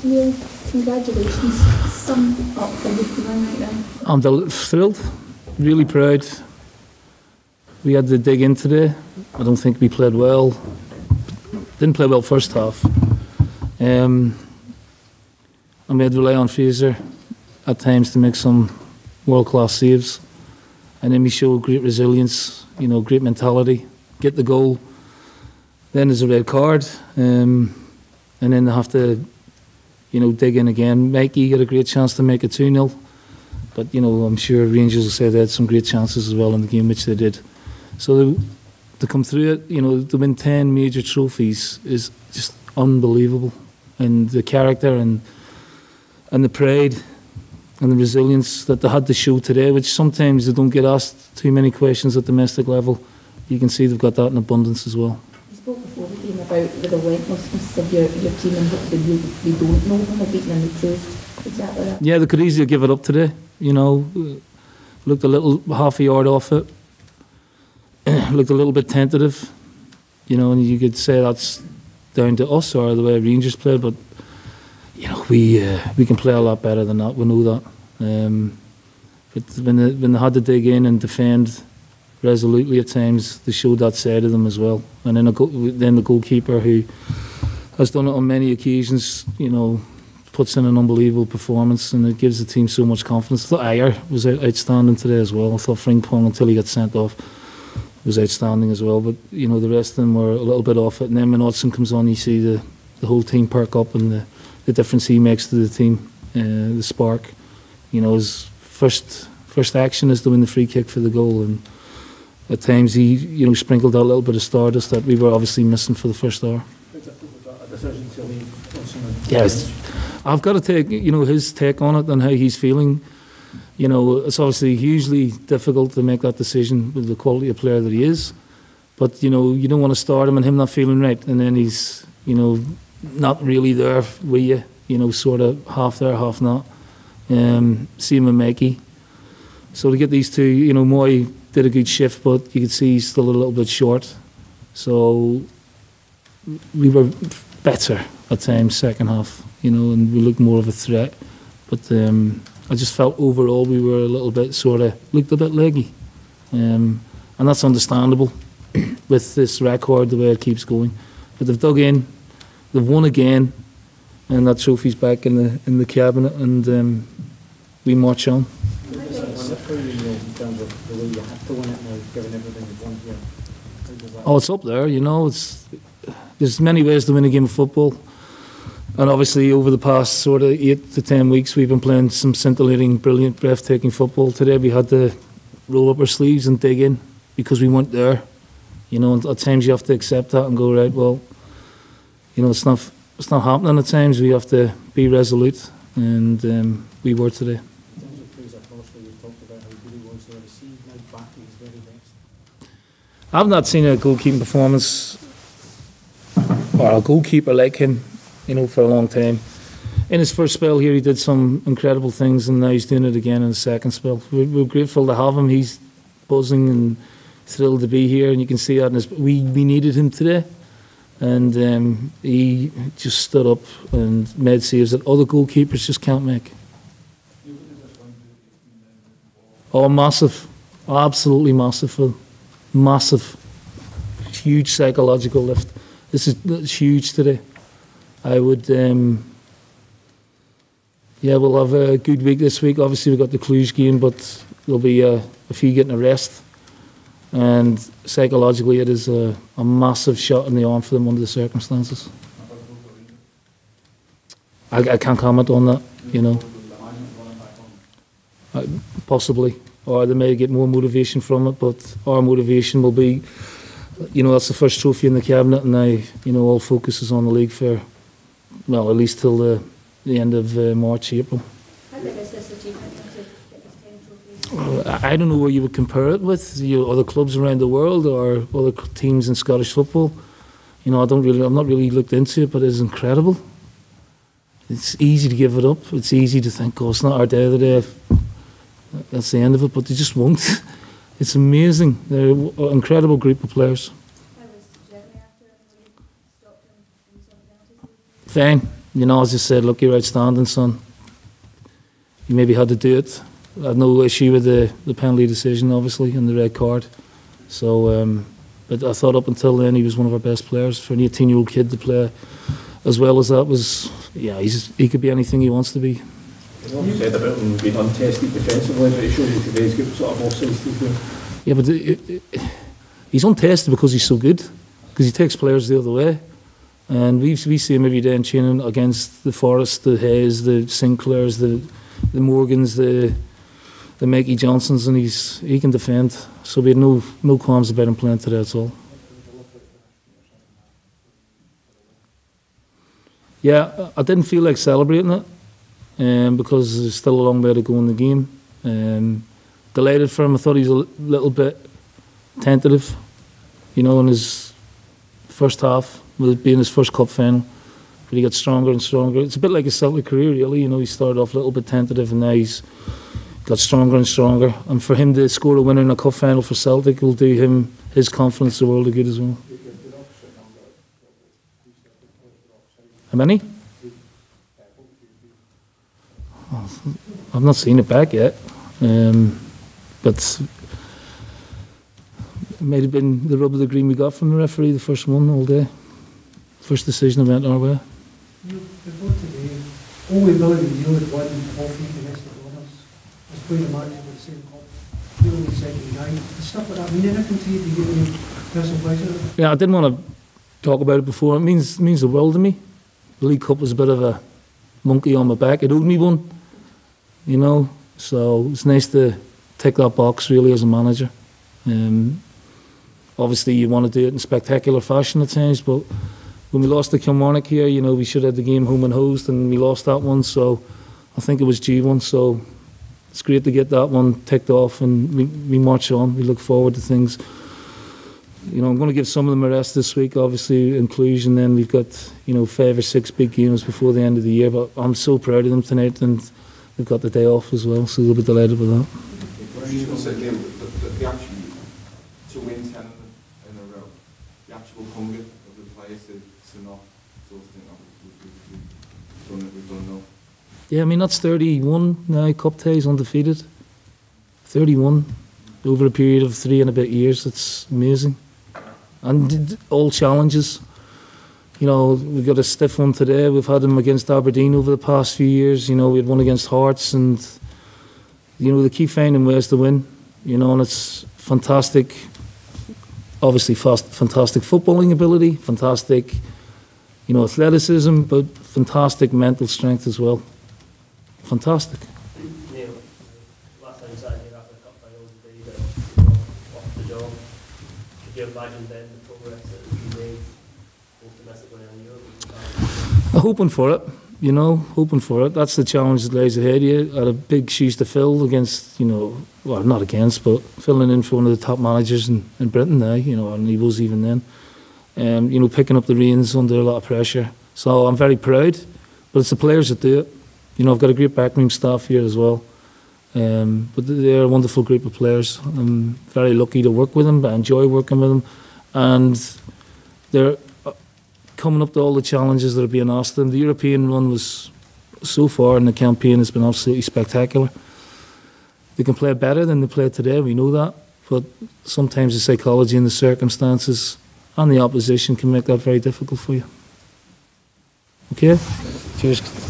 Yeah, congratulations. Sum up the week right then. I'm thrilled, really proud. We had to dig in today. I don't think we played well. Didn't play well first half. And we had to rely on Fraser at times to make some world-class saves. And then we showed great resilience, great mentality, get the goal. Then there's a red card. And then they have to, dig in again. Mikey got a great chance to make it 2-0. But, I'm sure Rangers will say they had some great chances as well in the game, which they did. So to come through it, to win 10 major trophies is just unbelievable. And the character and the pride and the resilience that they had to show today, which sometimes they don't get asked too many questions at domestic level, you can see they've got that in abundance as well. You spoke before the game about the relentlessness of your team and what they don't know when they're beaten and they proved exactly that. Yeah, they could easily give it up today. Looked a little half a yard off it. Looked a little bit tentative. And you could say that's down to us or the way Rangers played, but we can play a lot better than that. We know that. But when they had to dig in and defend resolutely at times, they showed that side of them as well. And then the goalkeeper, who has done it on many occasions, puts in an unbelievable performance, and it gives the team so much confidence. I thought Ayer was outstanding today as well. I thought Frimpong, until he got sent off, was outstanding as well. But the rest of them were a little bit off it. And then when Hodgson comes on, you see the whole team perk up, and the difference he makes to the team, the spark. His first action is to win the free kick for the goal, and at times he sprinkled out a little bit of stardust that we were obviously missing for the first hour. Yes, I've got to take his take on it and how he's feeling. It's obviously hugely difficult to make that decision with the quality of player that he is, but you don't want to start him and him not feeling right, and then he's not really there with you, sort of half there, half not. Same with Mikey. So to get these two, Moy did a good shift, but you could see he's still a little bit short. So we were better at times second half, and we looked more of a threat. But I just felt overall we were a little bit looked a bit leggy, and that's understandable with this record the way it keeps going. But they've dug in, they've won again, and that trophy's back in the cabinet, and we march on. Oh, it's up there, there's many ways to win a game of football. And obviously over the past sort of 8 to 10 weeks we've been playing some scintillating, brilliant, breathtaking football. Today we had to roll up our sleeves and dig in because we weren't there. And at times you have to accept that and go, right, well, it's not happening at times. We have to be resolute, and we were today. In terms of Fraser Forster, you talked about how good he was there. Is he now back at his very best? I've not seen a goalkeeping performance or a goalkeeper like him, for a long time. In his first spell here, he did some incredible things, and now he's doing it again in his second spell. We're grateful to have him. He's buzzing and thrilled to be here, and you can see that in his. We needed him today, and he just stood up and made saves that other goalkeepers just can't make. Oh, massive, absolutely massive, massive, huge psychological lift. This is huge today. I would, we'll have a good week this week. Obviously, we've got the Cluj game, but there'll be a few getting a rest. And psychologically, it is a massive shot in the arm for them under the circumstances. I can't comment on that, possibly. Or they may get more motivation from it, but our motivation will be, that's the first trophy in the cabinet, and now, all focus is on the league for, well, at least till the end of March, April. How big is this achievement to get this 10 trophies? I don't know where you would compare it with other clubs around the world or other teams in Scottish football. I'm not really looked into it, but it's incredible. It's easy to give it up. It's easy to think, it's not our day of the day. That's the end of it, but they just won't. It's amazing. They're an incredible group of players. How was Jeremy after? Stopped him in some penalties? Fine. you know, as I said, look, you're outstanding, son. You maybe had to do it. I had no issue with the penalty decision, obviously, and the red card. So, but I thought up until then he was one of our best players. For an 18-year-old kid to play as well as that was, yeah, he could be anything he wants to be. You said about him being untested defensively, but it shows you today's got sort of offsides to do. Yeah, but he's untested because he's so good, because he takes players the other way. And we see him every day in training against the Forrest, the Hayes, the Sinclairs, the Morgans, the Mikey Johnsons, and he can defend. So we had no qualms about him playing today at all. Yeah, I didn't feel like celebrating it because there's still a long way to go in the game. Delighted for him. I thought he was a little bit tentative, you know, in his first half, with it being his first cup final. But he got stronger and stronger. It's a bit like his Celtic career, really. You know, he started off a little bit tentative, and now he's got stronger and stronger. And for him to score a winner in a cup final for Celtic will do him his confidence the world of good as well. How many? Oh, I've not seen it back yet, but it might have been the rub of the green we got from the referee, the first one all day. First decision went our way. Before today, all we really knew had won all three domestic honours. Was playing a match with the same cup, feeling the second night. The stuff like that mean anything to you to give you personal pleasure? Yeah, I didn't want to talk about it before. It means the world to me. The League Cup was a bit of a monkey on my back. It owed me one, you know. So it's nice to tick that box really as a manager. Obviously you want to do it in spectacular fashion at times, but when we lost to Kilmarnock here, you know, we should have the game home and hosed, and we lost that one, so I think it was due one. So it's great to get that one ticked off, and we march on. We look forward to things. You know, I'm going to give some of them a rest this week, obviously, inclusion. Then we've got, you know, 5 or 6 big games before the end of the year, but I'm so proud of them tonight, and they've got the day off as well, so they'll be delighted with that. The actual, to win 10 in a row, the actual hunger of the players to not sort of think, oh, we've done enough. Yeah, I mean, that's 31 now, cup ties undefeated. 31 over a period of 3 and a bit years. It's amazing. And all challenges. You know, we've got a stiff one today. We've had them against Aberdeen over the past few years. You know, we had one against Hearts, and, you know, they keep finding ways to win. You know, and it's fantastic. Obviously, fantastic footballing ability, fantastic, you know, athleticism, but fantastic mental strength as well. Fantastic. Neil, last time you sat here after the cup final today, you got off the job. Could you imagine then the progress that you made both domestically and in Europe? I'm hoping for it, you know, hoping for it. That's the challenge that lies ahead. You had a big shoes to fill against, you know, well, not against, but filling in for one of the top managers in Britain now, you know, and he was even then. You know, picking up the reins under a lot of pressure. So I'm very proud, but it's the players that do it. You know, I've got a great backroom staff here as well. But they're a wonderful group of players. I'm very lucky to work with them. I enjoy working with them. And they're coming up to all the challenges that are being asked them. The European run was, so far in the campaign, has been absolutely spectacular. They can play better than they played today, we know that. But sometimes the psychology and the circumstances and the opposition can make that very difficult for you. Okay? Cheers.